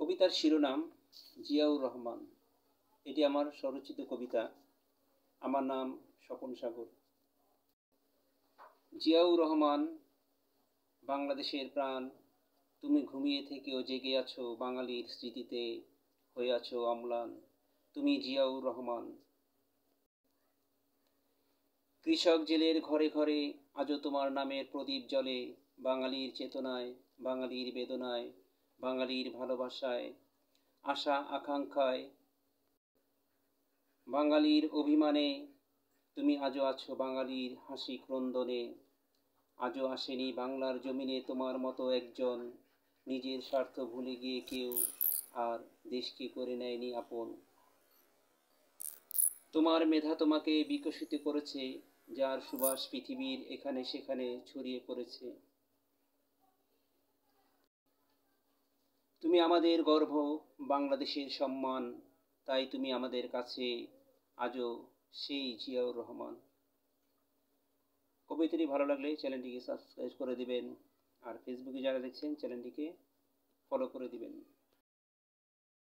কবিতার শিরোনাম জিয়াউর রহমান। এটি আমার স্বরচিত কবিতা। আমার নাম স্বপন সাগর। জিয়াউর রহমান, বাংলাদেশের প্রাণ, তুমি ঘুমিয়ে থেকেও জেগে আছো বাঙালির স্মৃতিতে, হয়ে আছো অম্লান, তুমি জিয়াউর রহমান। কৃষক জেলের ঘরে ঘরে আজও তোমার নামের প্রদীপ জ্বলে, বাঙালির চেতনায়, বাঙালির বেদনায়, বাঙালির ভালোবাসায়, আশা আকাঙ্ক্ষায়, বাঙালির অভিমানে, তুমি আজও আছো বাঙালির হাসি ক্রন্দনে। আজও আসেনি বাংলার জমিনে তোমার মতো একজন, নিজের স্বার্থ ভুলে গিয়ে কেউ আর দেশকে করে নেয়নি আপন। তোমার মেধা তোমাকে বিকশিত করেছে, যার সুবাস পৃথিবীর এখানে সেখানে ছড়িয়ে পড়েছে। তুমি আমাদের গর্ব, বাংলাদেশের সম্মান, তাই তুমি আমাদের কাছে আজও সেই জিয়াউর রহমান। কবিতাটি ভালো লাগলে চ্যানেলটিকে সাবস্ক্রাইব করে দিবেন, আর ফেসবুকে যারা দেখছেন চ্যানেলটিকে ফলো করে দিবেন।